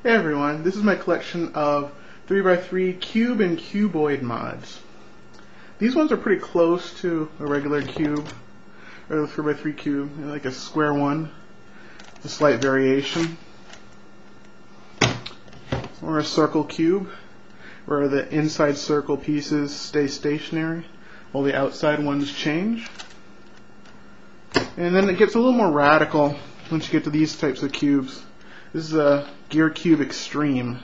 Hey everyone, this is my collection of 3x3 cube and cuboid mods. These ones are pretty close to a regular cube, or a 3x3 cube, like a square one, a slight variation. Or a circle cube, where the inside circle pieces stay stationary, while the outside ones change. And then it gets a little more radical once you get to these types of cubes. This is a Gear Cube Extreme,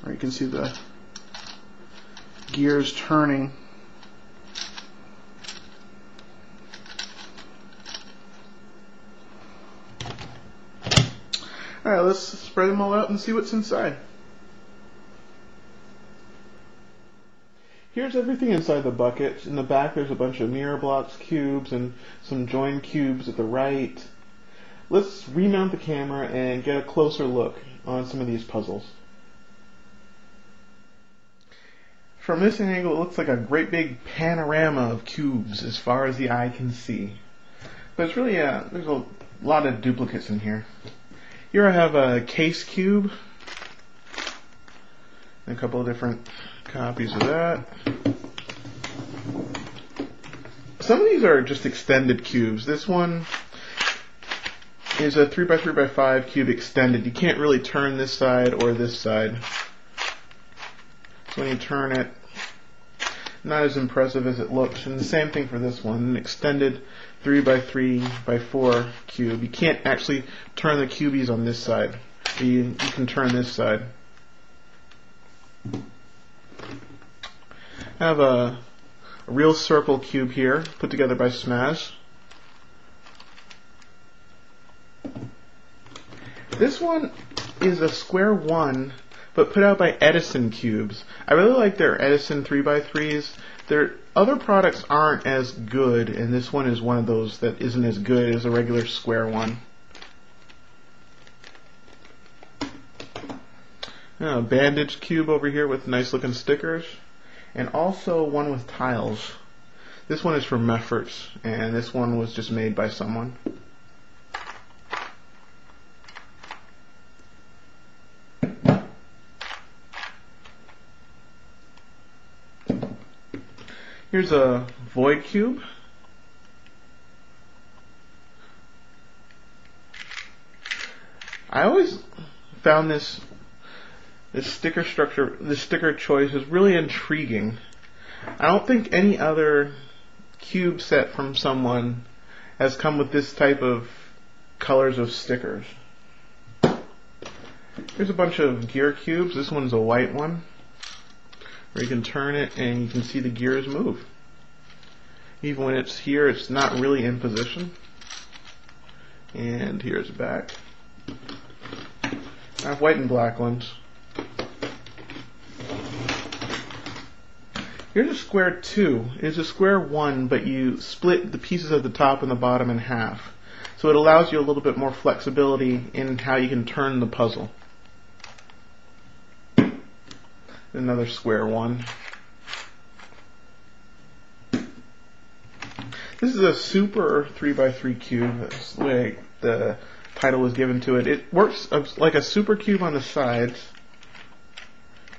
where you can see the gears turning. Alright, let's spread them all out and see what's inside. Here's everything inside the bucket. In the back there's a bunch of mirror blocks, cubes, and some joined cubes at the right. Let's remount the camera and get a closer look on some of these puzzles. From this angle it looks like a great big panorama of cubes as far as the eye can see. But it's really, there's a lot of duplicates in here. Here I have a case cube, and a couple of different copies of that. Some of these are just extended cubes. This one is a 3x3x5 cube extended. You can't really turn this side or this side. So when you turn it, not as impressive as it looks. And the same thing for this one, an extended 3x3x4 cube. You can't actually turn the cubies on this side. You can turn this side. I have a real circle cube here, put together by Smaz. This one is a square one, but put out by Edison Cubes. I really like their Edison 3x3s. Their other products aren't as good, and this one is one of those that isn't as good as a regular square one. A bandage cube over here with nice looking stickers, and also one with tiles. This one is from Mefferts, and this one was just made by someone. Here's a void cube. I always found this sticker structure, this sticker choice is really intriguing. I don't think any other cube set from someone has come with this type of colors of stickers. Here's a bunch of gear cubes. This one's a white one, where you can turn it and you can see the gears move. Even when it's here, it's not really in position. And here's the back. I have white and black ones. Here's a square 2. It's a square 1, but you split the pieces at the top and the bottom in half. So it allows you a little bit more flexibility in how you can turn the puzzle. Another square 1. This is a super 3x3 cube. That's the way the title was given to it. It works like a super cube on the sides,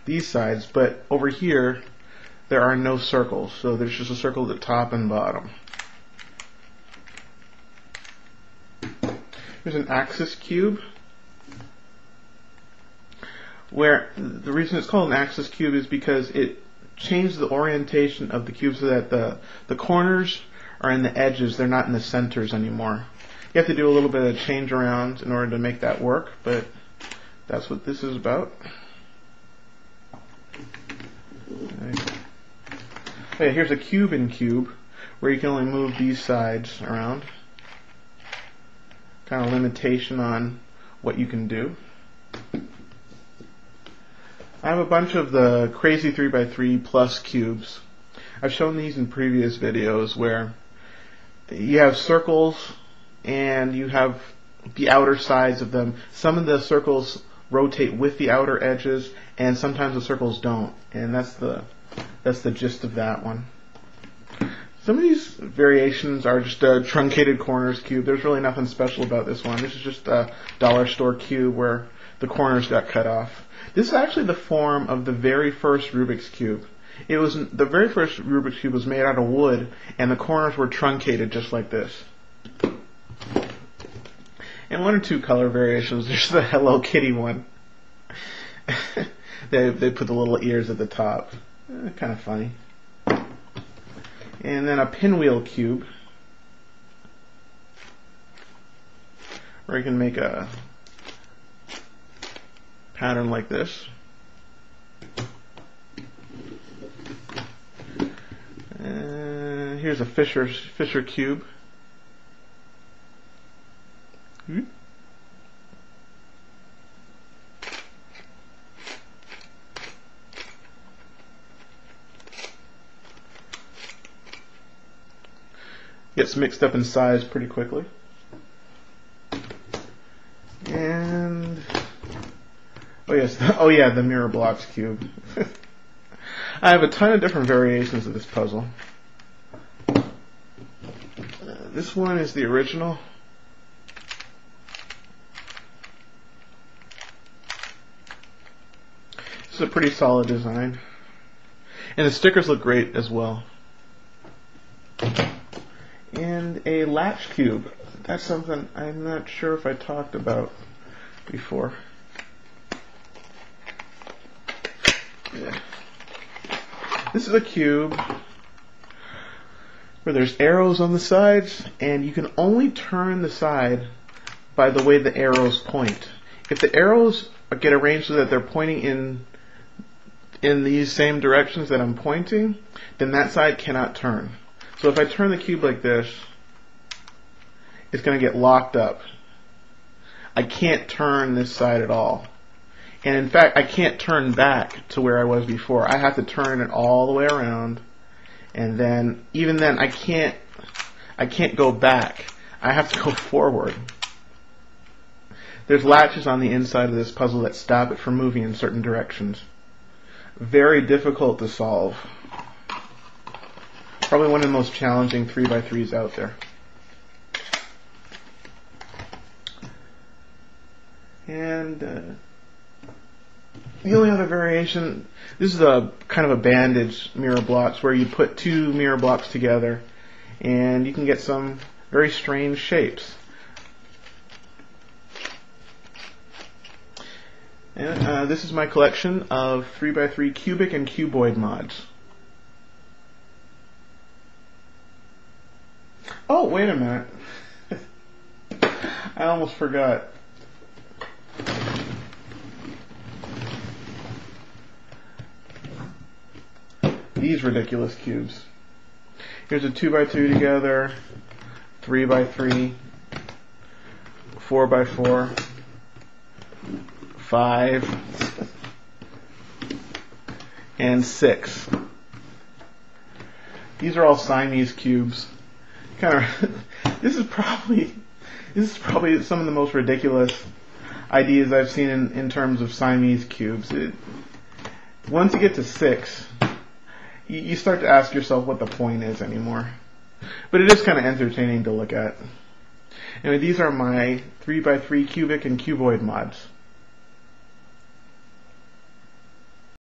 these sides, but over here there are no circles, so there's just a circle at the top and bottom. Here's an axis cube, where the reason it's called an axis cube is because it changed the orientation of the cube so that the corners are in the edges, they're not in the centers anymore. You have to do a little bit of change around in order to make that work, but that's what this is about. Okay, here's a cube in cube, where you can only move these sides around. Kind of limitation on what you can do. I have a bunch of the crazy 3x3 plus cubes. I've shown these in previous videos where you have circles and you have the outer sides of them. Some of the circles rotate with the outer edges, and sometimes the circles don't. And that's the gist of that one. Some of these variations are just a Truncated Corners cube. There's really nothing special about this one. This is just a dollar store cube where the corners got cut off. This is actually the form of the very first Rubik's Cube. The very first Rubik's Cube was made out of wood, and the corners were truncated just like this. And one or two color variations. There's the Hello Kitty one. They put the little ears at the top. Kind of funny. And then a pinwheel cube, where you can make a pattern like this. Here's a Fisher cube. Gets mixed up in size pretty quickly. And the mirror blocks cube. I have a ton of different variations of this puzzle. This one is the original. This is a pretty solid design. And the stickers look great as well. And a latch cube. That's something I'm not sure if I talked about before. Yeah. This is a cube where there's arrows on the sides, and you can only turn the side by the way the arrows point. If the arrows get arranged so that they're pointing in these same directions that I'm pointing, then that side cannot turn. So if I turn the cube like this, it's going to get locked up. I can't turn this side at all. And in fact, I can't turn back to where I was before. I have to turn it all the way around. And then, even then, I can't go back. I have to go forward. There's latches on the inside of this puzzle that stop it from moving in certain directions. Very difficult to solve. Probably one of the most challenging 3x3s out there. And the only other variation, this is a kind of a bandage mirror blocks where you put two mirror blocks together and you can get some very strange shapes. And this is my collection of 3x3 cubic and cuboid mods. Oh, wait a minute. I almost forgot. These ridiculous cubes. Here's a 2x2 together, 3x3, 4x4, 5, and 6. These are all Siamese cubes. This is probably some of the most ridiculous ideas I've seen in terms of Siamese cubes. Once you get to 6, you start to ask yourself what the point is anymore. But it is kind of entertaining to look at. Anyway, these are my 3x3 cubic and cuboid mods.